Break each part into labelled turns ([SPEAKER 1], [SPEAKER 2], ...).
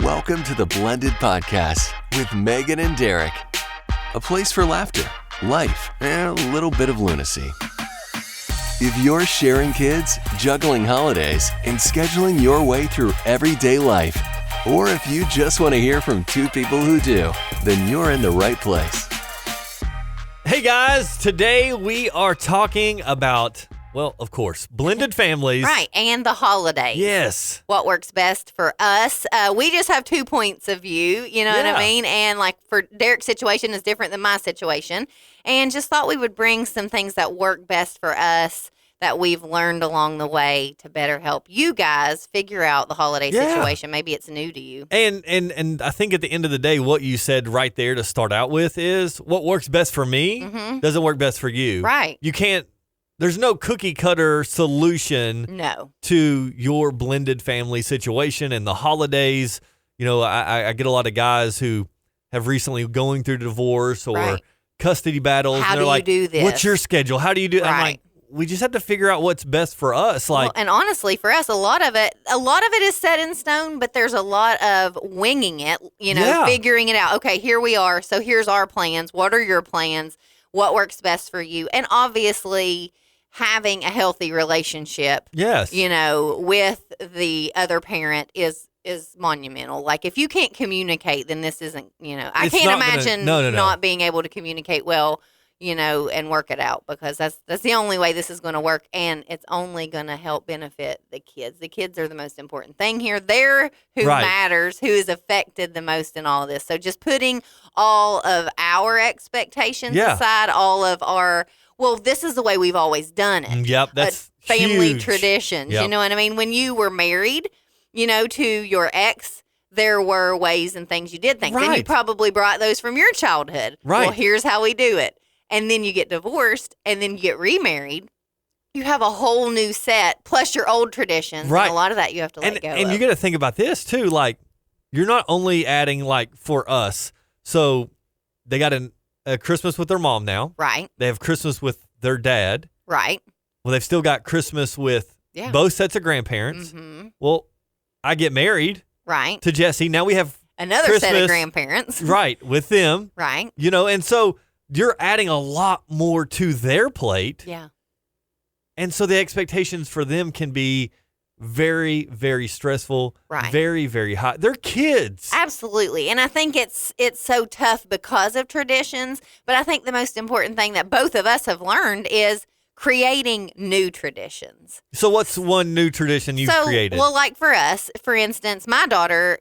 [SPEAKER 1] Welcome to the Blended Podcast with Magan and Derek. A place for laughter, life, and a little bit of lunacy. If you're sharing kids, juggling holidays, and scheduling your way through everyday life, or if you just want to hear from two people who do, then you're in the right place.
[SPEAKER 2] Hey guys, today we are talking about, well, of course, blended families.
[SPEAKER 3] Right, and the holidays.
[SPEAKER 2] Yes.
[SPEAKER 3] What works best for us. We just have 2 points of view, you know what I mean? And like for Derek's situation is different than my situation. And just thought we would bring some things that work best for us that we've learned along the way to better help you guys figure out the holiday situation. Maybe it's new to you.
[SPEAKER 2] And I think at the end of the day, what you said right there to start out with is what works best for me doesn't work best for you.
[SPEAKER 3] Right.
[SPEAKER 2] You can't, there's no cookie cutter solution to your blended family situation and the holidays. You know, I get a lot of guys who have recently going through divorce or custody battles.
[SPEAKER 3] How
[SPEAKER 2] and they're
[SPEAKER 3] do
[SPEAKER 2] like,
[SPEAKER 3] you do this?
[SPEAKER 2] What's your schedule? How do you do it?
[SPEAKER 3] Right.
[SPEAKER 2] I'm like, we just have to figure out what's best for us. Like,
[SPEAKER 3] well, and honestly, for us, a lot of it is set in stone, but there's a lot of winging it, you know, figuring it out. Okay, here we are. So here's our plans. What are your plans? What works best for you? And obviously having a healthy relationship, you know, with the other parent is monumental. Like if you can't communicate, then this isn't, you know, I can't imagine not being able to communicate well, you know, and work it out, because that's the only way this is going to work, and it's only going to help benefit the kids. The kids are the most important thing here. They're who matters, who is affected the most in all of this. So just putting all of our expectations aside, all of our, well, this is the way we've always done it.
[SPEAKER 2] Yep, that's
[SPEAKER 3] family
[SPEAKER 2] huge.
[SPEAKER 3] traditions. You know what I mean? When you were married, you know, to your ex, there were ways and things you did things. And you probably brought those from your childhood.
[SPEAKER 2] Right.
[SPEAKER 3] Well, here's how we do it. And then you get divorced, and then you get remarried. You have a whole new set, plus your old traditions. Right. And a lot of that you have to let go of.
[SPEAKER 2] And you got to think about this, too. Like, you're not only adding, like, for us. So they got a Christmas with their mom now.
[SPEAKER 3] Right.
[SPEAKER 2] They have Christmas with their dad.
[SPEAKER 3] Right.
[SPEAKER 2] Well, they've still got Christmas with both sets of grandparents. Mm-hmm. Well, I get married.
[SPEAKER 3] Right.
[SPEAKER 2] To Jesse. Now we have
[SPEAKER 3] another
[SPEAKER 2] Christmas,
[SPEAKER 3] set of grandparents.
[SPEAKER 2] Right. With them.
[SPEAKER 3] Right.
[SPEAKER 2] You know, and so you're adding a lot more to their plate.
[SPEAKER 3] Yeah. And
[SPEAKER 2] so the expectations for them can be very, very stressful. Right. Very, very high. They're kids.
[SPEAKER 3] Absolutely. And I think it's so tough because of traditions. But I think the most important thing that both of us have learned is creating new traditions.
[SPEAKER 2] So what's one new tradition you've created?
[SPEAKER 3] Well, like for us, for instance, my daughter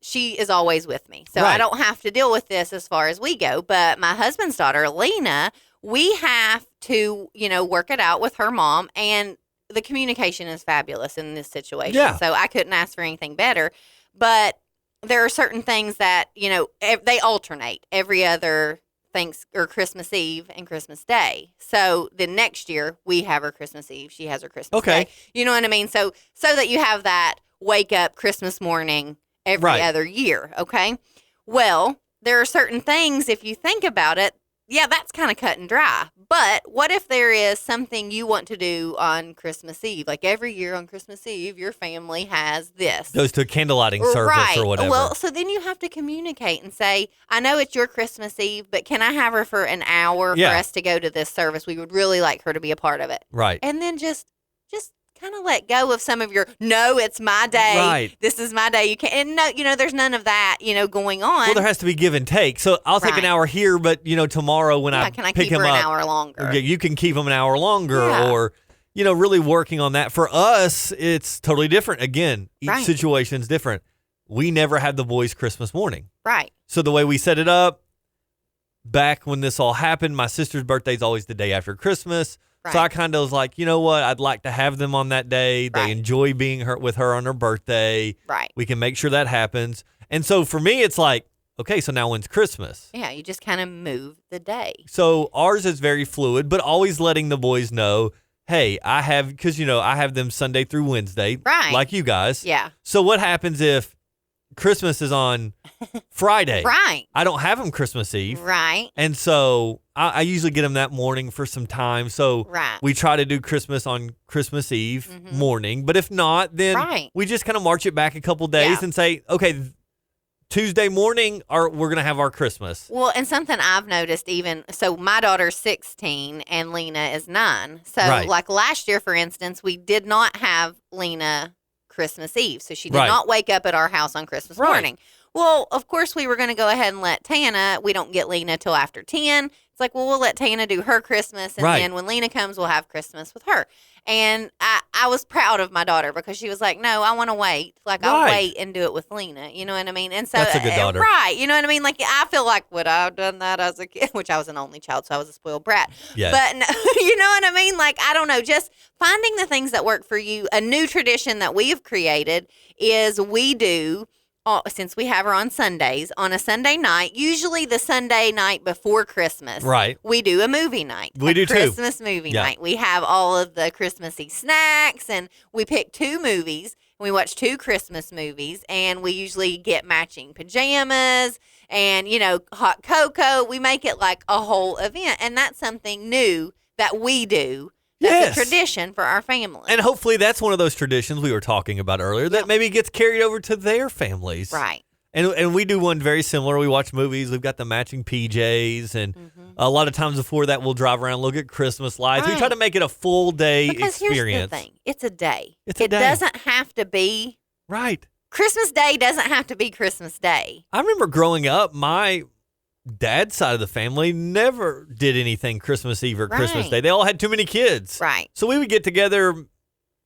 [SPEAKER 3] she is always with me. So I don't have to deal with this as far as we go. But my husband's daughter, Lena, we have to, you know, work it out with her mom. And the communication is fabulous in this situation. Yeah. So I couldn't ask for anything better. But there are certain things that, you know, they alternate every other Christmas Eve and Christmas Day. So the next year we have her Christmas Eve. She has her Christmas Day. You know what I mean? So that you have that wake up Christmas morning every other year. Okay. Well, there are certain things, if you think about it, that's kind of cut and dry. But what if there is something you want to do on Christmas Eve? Like every year on Christmas Eve, your family has this.
[SPEAKER 2] Goes to a candlelighting service or whatever.
[SPEAKER 3] Well, so then you have to communicate and say, I know it's your Christmas Eve, but can I have her for an hour for us to go to this service? We would really like her to be a part of it.
[SPEAKER 2] Right.
[SPEAKER 3] And then just kind of let go of some of your, no, it's my day. Right. This is my day. You can't, and no, you know, there's none of that, you know, going on.
[SPEAKER 2] Well, there has to be give and take. So I'll take an hour here, but, you know, tomorrow when I
[SPEAKER 3] can I
[SPEAKER 2] pick
[SPEAKER 3] keep
[SPEAKER 2] him
[SPEAKER 3] her
[SPEAKER 2] up,
[SPEAKER 3] an hour longer?
[SPEAKER 2] You can keep him an hour longer or, you know, really working on that. For us, it's totally different. Again, each situation's different. We never had the boys' Christmas morning.
[SPEAKER 3] Right.
[SPEAKER 2] So the way we set it up, back when this all happened, my sister's birthday is always the day after Christmas. Right. So I kind of was like, you know what? I'd like to have them on that day. They enjoy being with her on her birthday.
[SPEAKER 3] Right.
[SPEAKER 2] We can make sure that happens. And so for me, it's like, okay, so now when's Christmas?
[SPEAKER 3] Yeah, you just kind of move the day.
[SPEAKER 2] So ours is very fluid, but always letting the boys know, hey, because, you know, I have them Sunday through Wednesday.
[SPEAKER 3] Right.
[SPEAKER 2] Like you guys.
[SPEAKER 3] Yeah.
[SPEAKER 2] So what happens if Christmas is on Friday?
[SPEAKER 3] Right.
[SPEAKER 2] I don't have them Christmas Eve.
[SPEAKER 3] Right.
[SPEAKER 2] And so I usually get them that morning for some time. So we try to do Christmas on Christmas Eve morning. But if not, then we just kind of march it back a couple days and say, okay, Tuesday morning, we're going to have our Christmas.
[SPEAKER 3] Well, and something I've noticed so my daughter's 16 and Lena is 9. So like last year, for instance, we did not have Lena Christmas Eve. So she did not wake up at our house on Christmas morning. Well, of course, we were going to go ahead and let Tana. We don't get Lena till after 10. It's like, well, we'll let Tana do her Christmas. And then when Lena comes, we'll have Christmas with her. And I was proud of my daughter because she was like, no, I want to wait. Like, I'll wait and do it with Lena. You know what I mean? And so,
[SPEAKER 2] that's a good daughter.
[SPEAKER 3] Right. You know what I mean? Like, I feel like, would I have done that as a kid? Which I was an only child, so I was a spoiled brat.
[SPEAKER 2] Yes.
[SPEAKER 3] But, no, you know what I mean? Like, I don't know. Just finding the things that work for you. A new tradition that we have created is we do, since we have her on Sundays, on a Sunday night, usually the Sunday night before Christmas, we do a movie night.
[SPEAKER 2] We do
[SPEAKER 3] Christmas movie night. We have all of the Christmassy snacks, and we pick 2 movies. And we watch 2 Christmas movies, and we usually get matching pajamas and, hot cocoa. We make it like a whole event, and that's something new that we do. That's a tradition for our family.
[SPEAKER 2] And hopefully that's one of those traditions we were talking about earlier that maybe gets carried over to their families.
[SPEAKER 3] Right.
[SPEAKER 2] And we do one very similar. We watch movies. We've got the matching PJs. And a lot of times before that, we'll drive around, look at Christmas lights. We try to make it a full day experience.
[SPEAKER 3] Here's the thing. It's a day.
[SPEAKER 2] It
[SPEAKER 3] doesn't have to be.
[SPEAKER 2] Right.
[SPEAKER 3] Christmas Day doesn't have to be Christmas Day.
[SPEAKER 2] I remember growing up, my dad's side of the family never did anything Christmas Eve or Christmas Day. They all had too many kids.
[SPEAKER 3] Right.
[SPEAKER 2] So we would get together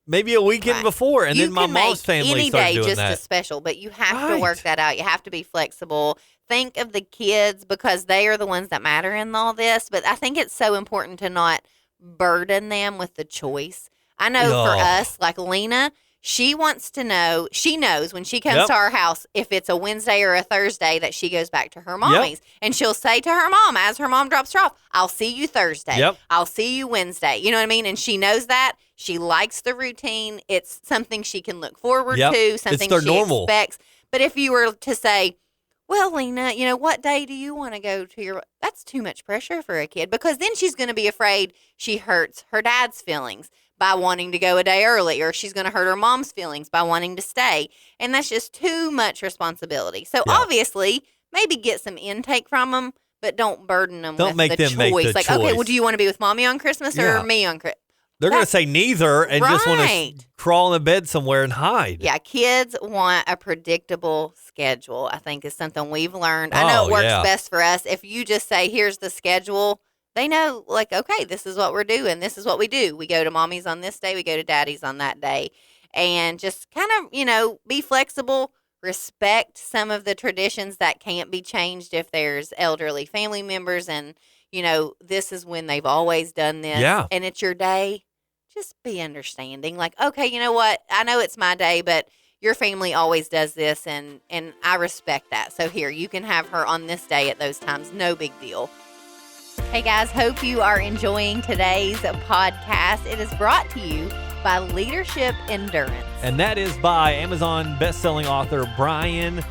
[SPEAKER 2] maybe a weekend before, and then my mom's family started doing that.
[SPEAKER 3] Any day just as special, but you have to work that out. You have to be flexible. Think of the kids because they are the ones that matter in all this, but I think it's so important to not burden them with the choice. I know for us, like Lena, she wants to know, she knows when she comes to our house, if it's a Wednesday or a Thursday, that she goes back to her mommy's. And she'll say to her mom, as her mom drops her off, I'll see you Thursday. I'll see you Wednesday. You know what I mean? And she knows that. She likes the routine. It's something she can look forward to, something she expects. But if you were to say, well, Lena, what day do you want to go to your, that's too much pressure for a kid because then she's going to be afraid she hurts her dad's feelings by wanting to go a day early, or she's going to hurt her mom's feelings by wanting to stay. And that's just too much responsibility. So obviously, maybe get some intake from them, but don't burden them with the choice. Like, okay, well, do you want to be with mommy on Christmas or me on Christmas?
[SPEAKER 2] They're going to say neither and just want to crawl in the bed somewhere and hide.
[SPEAKER 3] Yeah, kids want a predictable schedule, I think is something we've learned. I know it works best for us. If you just say, here's the schedule, they know, like, okay, this is what we're doing. This is what we do. We go to mommy's on this day. We go to daddy's on that day. And just kind of, be flexible, respect some of the traditions that can't be changed if there's elderly family members. And, this is when they've always done this.
[SPEAKER 2] Yeah.
[SPEAKER 3] And it's your day. Just be understanding. Like, okay, you know what? I know it's my day, but your family always does this. And I respect that. So here, you can have her on this day at those times. No big deal. Hey guys, hope you are enjoying today's podcast. It is brought to you by Leadership Endurance.
[SPEAKER 2] And that is by Amazon best-selling author Brian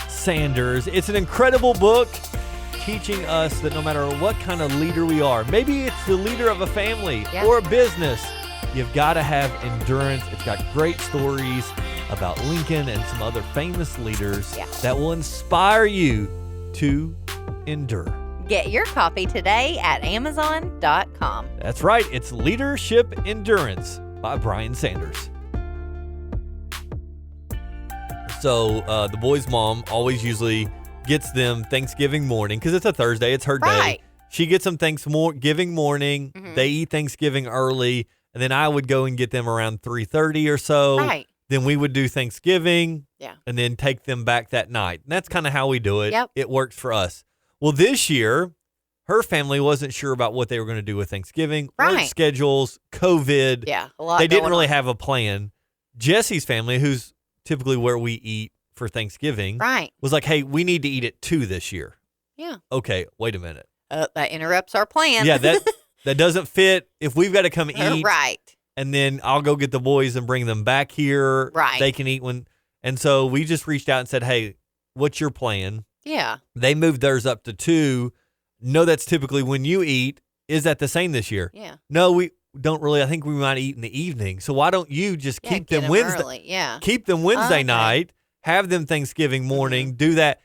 [SPEAKER 2] Sanders. It's an incredible book teaching us that no matter what kind of leader we are, maybe it's the leader of a family or a business, you've got to have endurance. It's got great stories about Lincoln and some other famous leaders that will inspire you to endure.
[SPEAKER 3] Get your copy today at Amazon.com.
[SPEAKER 2] That's right. It's Leadership Endurance by Brian Sanders. So the boys' mom always usually gets them Thanksgiving morning because it's a Thursday. It's her day. She gets them Thanksgiving morning. Mm-hmm. They eat Thanksgiving early. And then I would go and get them around 3:30 or so.
[SPEAKER 3] Right.
[SPEAKER 2] Then we would do Thanksgiving and then take them back that night. And that's kind of how we do it.
[SPEAKER 3] Yep.
[SPEAKER 2] It works for us. Well, this year, her family wasn't sure about what they were going to do with Thanksgiving. Work schedules, COVID.
[SPEAKER 3] Yeah, a lot.
[SPEAKER 2] They didn't really have a plan. Jesse's family, who's typically where we eat for Thanksgiving, was like, hey, we need to eat at 2 this year.
[SPEAKER 3] Yeah.
[SPEAKER 2] Okay, wait a minute.
[SPEAKER 3] That interrupts our plan.
[SPEAKER 2] Yeah, that doesn't fit. If we've got to come eat,
[SPEAKER 3] right,
[SPEAKER 2] and then I'll go get the boys and bring them back here.
[SPEAKER 3] Right.
[SPEAKER 2] They can eat when. And so we just reached out and said, hey, what's your plan?
[SPEAKER 3] Yeah.
[SPEAKER 2] They moved theirs up to 2. No, that's typically when you eat. Is that the same this year?
[SPEAKER 3] Yeah.
[SPEAKER 2] No, we don't really. I think we might eat in the evening. So why don't you just keep them Wednesday?
[SPEAKER 3] Early. Yeah.
[SPEAKER 2] Keep them Wednesday night. Have them Thanksgiving morning. Do that.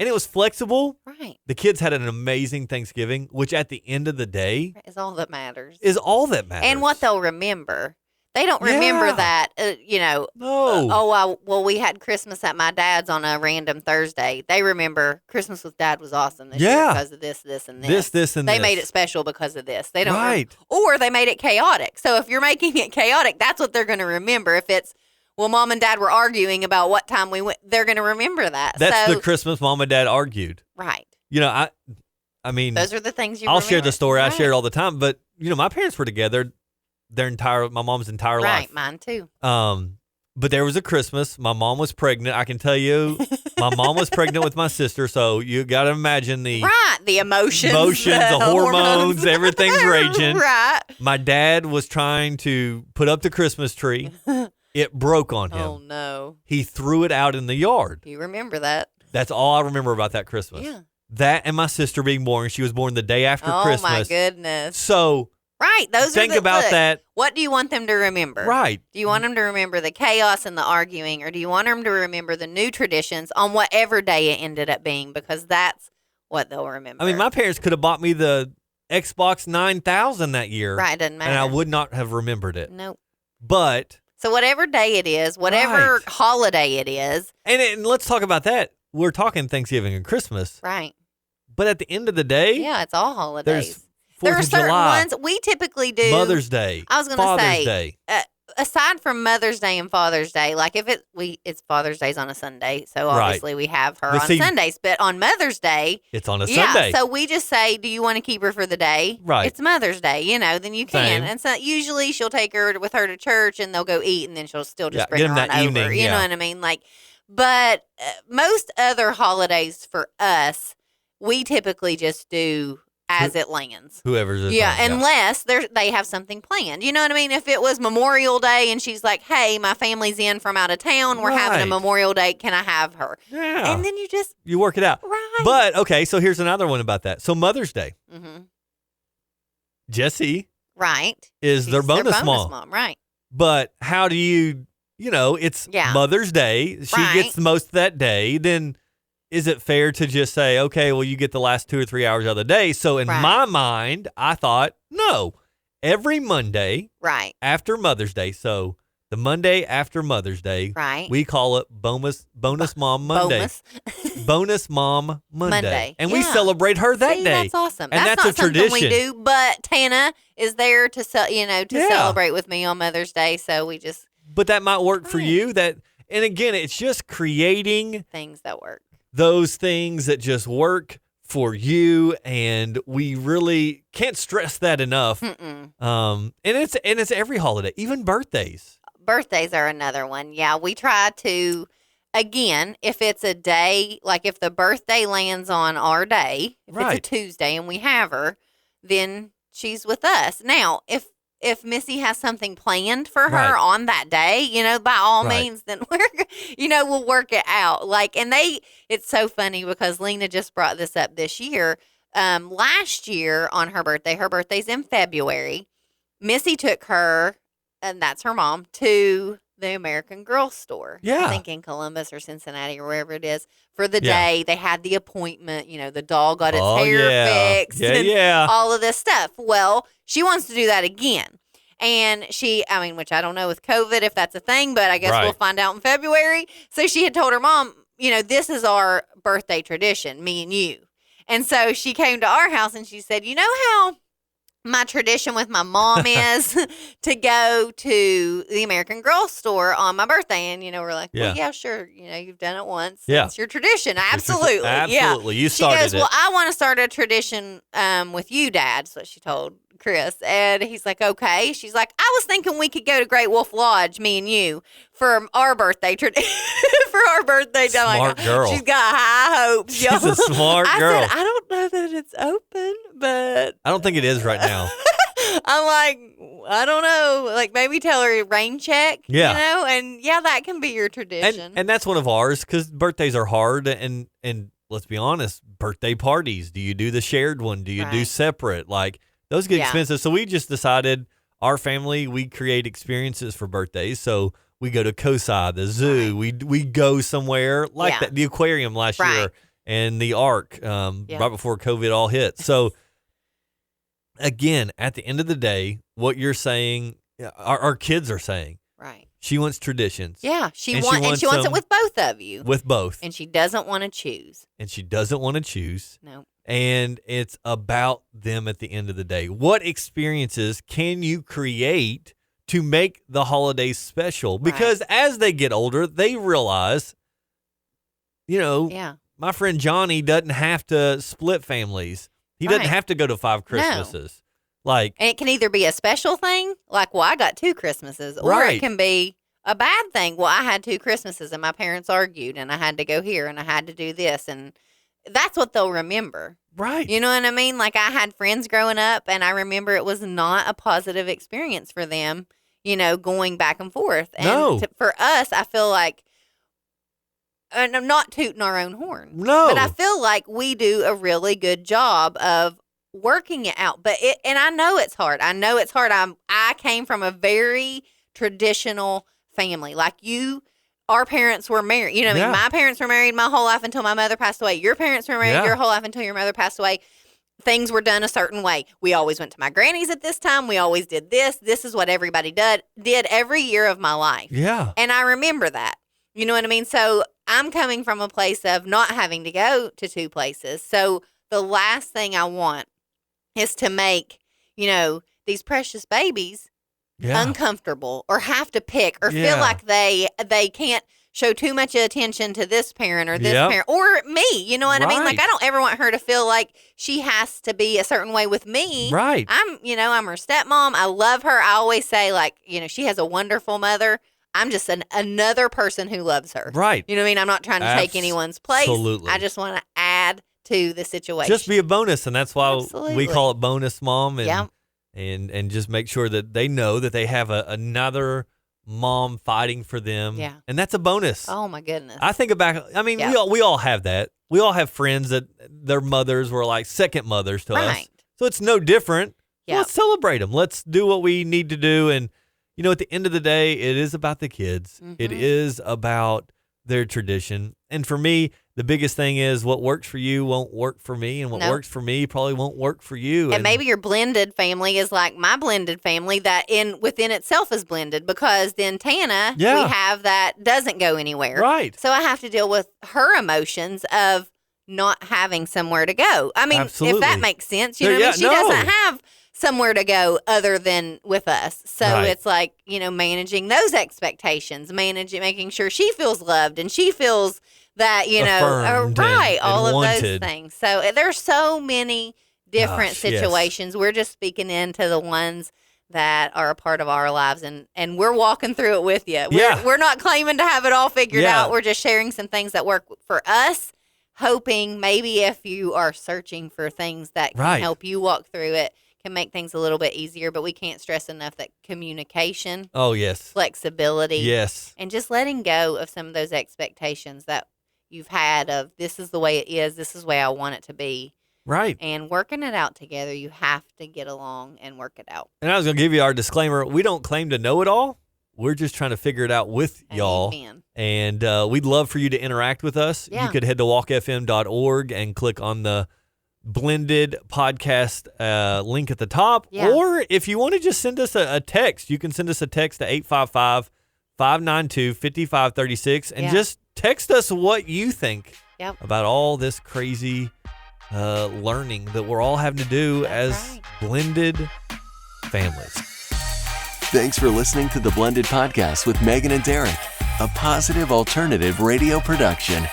[SPEAKER 2] And it was flexible.
[SPEAKER 3] Right.
[SPEAKER 2] The kids had an amazing Thanksgiving, which at the end of the day
[SPEAKER 3] is all that matters.
[SPEAKER 2] And
[SPEAKER 3] what they'll remember. They don't remember that,
[SPEAKER 2] No.
[SPEAKER 3] Well, we had Christmas at my dad's on a random Thursday. They remember Christmas with Dad was awesome this year because of this, and this. They made it special because of this. They don't.
[SPEAKER 2] Right.
[SPEAKER 3] Or they made it chaotic. So if you're making it chaotic, that's what they're going to remember. If it's, well, Mom and Dad were arguing about what time we went, they're going to remember that.
[SPEAKER 2] That's the Christmas Mom and Dad argued.
[SPEAKER 3] Right.
[SPEAKER 2] I mean.
[SPEAKER 3] Those are the things
[SPEAKER 2] I'll share the story.
[SPEAKER 3] Right.
[SPEAKER 2] I share it all the time. But, my parents were together my mom's entire life.
[SPEAKER 3] Right, mine too.
[SPEAKER 2] But there was a Christmas. My mom was pregnant. I can tell you, my mom was pregnant with my sister. So you got to imagine the
[SPEAKER 3] emotions,
[SPEAKER 2] the hormones, everything's raging.
[SPEAKER 3] Right.
[SPEAKER 2] My dad was trying to put up the Christmas tree. It broke on him.
[SPEAKER 3] Oh no!
[SPEAKER 2] He threw it out in the yard.
[SPEAKER 3] You remember that?
[SPEAKER 2] That's all I remember about that Christmas.
[SPEAKER 3] Yeah.
[SPEAKER 2] That and my sister being born. She was born the day after Christmas.
[SPEAKER 3] Oh my goodness!
[SPEAKER 2] So.
[SPEAKER 3] Right.
[SPEAKER 2] Think about that.
[SPEAKER 3] What do you want them to remember?
[SPEAKER 2] Right.
[SPEAKER 3] Do you want them to remember the chaos and the arguing, or do you want them to remember the new traditions on whatever day it ended up being? Because that's what they'll remember.
[SPEAKER 2] I mean, my parents could have bought me the Xbox 9000 that year.
[SPEAKER 3] Right. Doesn't matter.
[SPEAKER 2] And I would not have remembered it.
[SPEAKER 3] Nope.
[SPEAKER 2] But.
[SPEAKER 3] So whatever day it is, whatever holiday it is.
[SPEAKER 2] And let's talk about that. We're talking Thanksgiving and Christmas.
[SPEAKER 3] Right.
[SPEAKER 2] But at the end of the day.
[SPEAKER 3] Yeah, it's all holidays.
[SPEAKER 2] There are
[SPEAKER 3] certain
[SPEAKER 2] July,
[SPEAKER 3] ones we typically do.
[SPEAKER 2] Mother's Day.
[SPEAKER 3] I was going to say,
[SPEAKER 2] Day.
[SPEAKER 3] Aside from Mother's Day and Father's Day, like if it's Father's Day's on a Sunday, so obviously we have her on Sundays. But on Mother's Day,
[SPEAKER 2] it's on a Sunday.
[SPEAKER 3] So we just say, "Do you want to keep her for the day?"
[SPEAKER 2] Right.
[SPEAKER 3] It's Mother's Day, then you can.
[SPEAKER 2] Same.
[SPEAKER 3] And so usually she'll take her with her to church, and they'll go eat, and then she'll still just bring her on over.
[SPEAKER 2] Evening,
[SPEAKER 3] you know what I mean? But most other holidays for us, we typically just do. As it lands.
[SPEAKER 2] Whoever's
[SPEAKER 3] unless they have something planned. You know what I mean? If it was Memorial Day and she's like, hey, my family's in from out of town. We're having a Memorial Day. Can I have her?
[SPEAKER 2] Yeah.
[SPEAKER 3] And then
[SPEAKER 2] you work it out.
[SPEAKER 3] Right.
[SPEAKER 2] But, okay, so here's another one about that. So Mother's Day.
[SPEAKER 3] Mm-hmm.
[SPEAKER 2] Jessie.
[SPEAKER 3] Right.
[SPEAKER 2] Is their bonus mom.
[SPEAKER 3] Right.
[SPEAKER 2] But how do you, it's Mother's Day. She gets the most of that day. Then is it fair to just say, okay, well, you get the last 2 or 3 hours of the day? So in my mind, I thought, no, every Monday after Mother's Day. So the Monday after Mother's Day, we call it Bonus Mom Monday. Bonus Mom Monday. And we celebrate her that day.
[SPEAKER 3] That's awesome.
[SPEAKER 2] And that's
[SPEAKER 3] not
[SPEAKER 2] a tradition.
[SPEAKER 3] Something we do, but Tana is there to celebrate with me on Mother's Day. So we just.
[SPEAKER 2] But that might work for you. And again, it's just creating
[SPEAKER 3] things that work.
[SPEAKER 2] Those things that just work for you, and we really can't stress that enough. And it's every holiday, even birthdays.
[SPEAKER 3] Birthdays are another one. Yeah, we try to, again, if it's a day, like if the birthday lands on our day, if it's a Tuesday and we have her, then she's with us. Now, if Missy has something planned for her on that day, by all means, then we'll work it out. It's so funny because Lena just brought this up this year. Last year on her birthday's in February, Missy took her, and that's her mom, to the American Girl store.
[SPEAKER 2] Yeah.
[SPEAKER 3] I think in Columbus or Cincinnati or wherever it is. For the day, they had the appointment, the doll got its hair fixed and all of this stuff. Well, she wants to do that again. And which I don't know with COVID if that's a thing, but I guess we'll find out in February. So she had told her mom, this is our birthday tradition, me and you. And so she came to our house and she said, you know how my tradition with my mom is to go to the American Girl store on my birthday. And, we're like, well, yeah, sure. You've done it once. Yeah. It's your tradition. Absolutely.
[SPEAKER 2] Absolutely. You started
[SPEAKER 3] it. She goes, well, I want to start a tradition with you, Dad. That's what she told Chris. And he's like, okay. She's like, I was thinking we could go to Great Wolf Lodge, me and you, for our birthday tradition. For our birthday.
[SPEAKER 2] Smart girl.
[SPEAKER 3] She's got high hopes.
[SPEAKER 2] She's a smart girl.
[SPEAKER 3] I said, I don't know that it's open, but
[SPEAKER 2] I don't think it is right now.
[SPEAKER 3] I'm like, I don't know. Like, maybe tell her rain check, and that can be your tradition.
[SPEAKER 2] And that's one of ours because birthdays are hard. And let's be honest, birthday parties. Do you do the shared one? Do you do separate? Like, those get expensive. So we just decided, our family, we create experiences for birthdays. So we go to COSI, the zoo. We go somewhere like that. The aquarium last year. and the Ark right before COVID all hit. So again, at the end of the day, what you're saying, our kids are saying,
[SPEAKER 3] right?
[SPEAKER 2] She wants traditions.
[SPEAKER 3] Yeah, she wants it with both of you.
[SPEAKER 2] With both.
[SPEAKER 3] And she doesn't want to choose.
[SPEAKER 2] No. And it's about them at the end of the day. What experiences can you create to make the holidays special? Because as they get older, they realize, my friend Johnny doesn't have to split families. He doesn't have to go to 5 Christmases. And
[SPEAKER 3] it can either be a special thing, like, I got 2 Christmases, or it can be a bad thing. Well, I had 2 Christmases and my parents argued and I had to go here and I had to do this. And that's what they'll remember.
[SPEAKER 2] Right.
[SPEAKER 3] You know what I mean? Like, I had friends growing up and I remember it was not a positive experience for them, going back and forth. And for us, I feel like, and I'm not tooting our own horn.
[SPEAKER 2] No.
[SPEAKER 3] But I feel like we do a really good job of working it out. And I know it's hard. I came from a very traditional family. Like our parents were married. You know what I mean? My parents were married my whole life until my mother passed away. Your parents were married your whole life until your mother passed away. Things were done a certain way. We always went to my granny's at this time. We always did this. This is what everybody did every year of my life.
[SPEAKER 2] Yeah.
[SPEAKER 3] And I remember that. You know what I mean? So I'm coming from a place of not having to go to 2 places. So the last thing I want is to make, these precious babies uncomfortable or have to pick or feel like they can't show too much attention to this parent or this parent or me. You know what I mean? Like, I don't ever want her to feel like she has to be a certain way with me.
[SPEAKER 2] Right.
[SPEAKER 3] I'm her stepmom. I love her. I always say, like, she has a wonderful mother. I'm just another person who loves her.
[SPEAKER 2] Right.
[SPEAKER 3] You know what I mean? I'm not trying to take anyone's place.
[SPEAKER 2] Absolutely.
[SPEAKER 3] I just want to add to the situation.
[SPEAKER 2] Just be a bonus, and that's why we call it Bonus Mom. And just make sure that they know that they have another mom fighting for them.
[SPEAKER 3] Yeah.
[SPEAKER 2] And that's a bonus.
[SPEAKER 3] Oh, my goodness.
[SPEAKER 2] I think about, we all have that. We all have friends that their mothers were like second mothers to us. So it's no different. So let's celebrate them. Let's do what we need to do. And, at the end of the day, it is about the kids. Mm-hmm. It is about their tradition. And for me, the biggest thing is what works for you won't work for me, and what works for me probably won't work for you.
[SPEAKER 3] And maybe your blended family is like my blended family that within itself is blended, because then Tana, we have that doesn't go anywhere.
[SPEAKER 2] Right.
[SPEAKER 3] So I have to deal with her emotions of not having somewhere to go. I mean,
[SPEAKER 2] Absolutely.
[SPEAKER 3] If that makes sense, you know what I mean? She doesn't have somewhere to go other than with us. So it's like, managing those expectations, making sure she feels loved and she feels that,
[SPEAKER 2] affirmed
[SPEAKER 3] all of
[SPEAKER 2] wanted.
[SPEAKER 3] those things. So there's so many different situations. Yes. We're just speaking into the ones that are a part of our lives, and we're walking through it with you. We're not claiming to have it all figured out. We're just sharing some things that work for us, hoping maybe if you are searching for things that can help you walk through it, can make things a little bit easier. But we can't stress enough that communication, flexibility, and just letting go of some of those expectations that you've had of this is the way it is, this is the way I want it to be.
[SPEAKER 2] Right.
[SPEAKER 3] And working it out together, you have to get along and work it out.
[SPEAKER 2] And I was going to give you our disclaimer. We don't claim to know it all. We're just trying to figure it out with y'all. And we'd love for you to interact with us. Yeah. You could head to walkfm.org and click on the blended podcast link at the top. Yeah. Or if you want to just send us a text, you can send us a text to 855-592-5536 and just text us what you think about all this crazy learning that we're all having to do as blended families.
[SPEAKER 1] Thanks for listening to the Blended Podcast with Magan and Derek, a positive alternative radio production.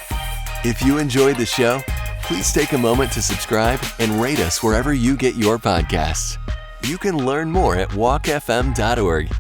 [SPEAKER 1] If you enjoyed the show, please take a moment to subscribe and rate us wherever you get your podcasts. You can learn more at walkfm.org.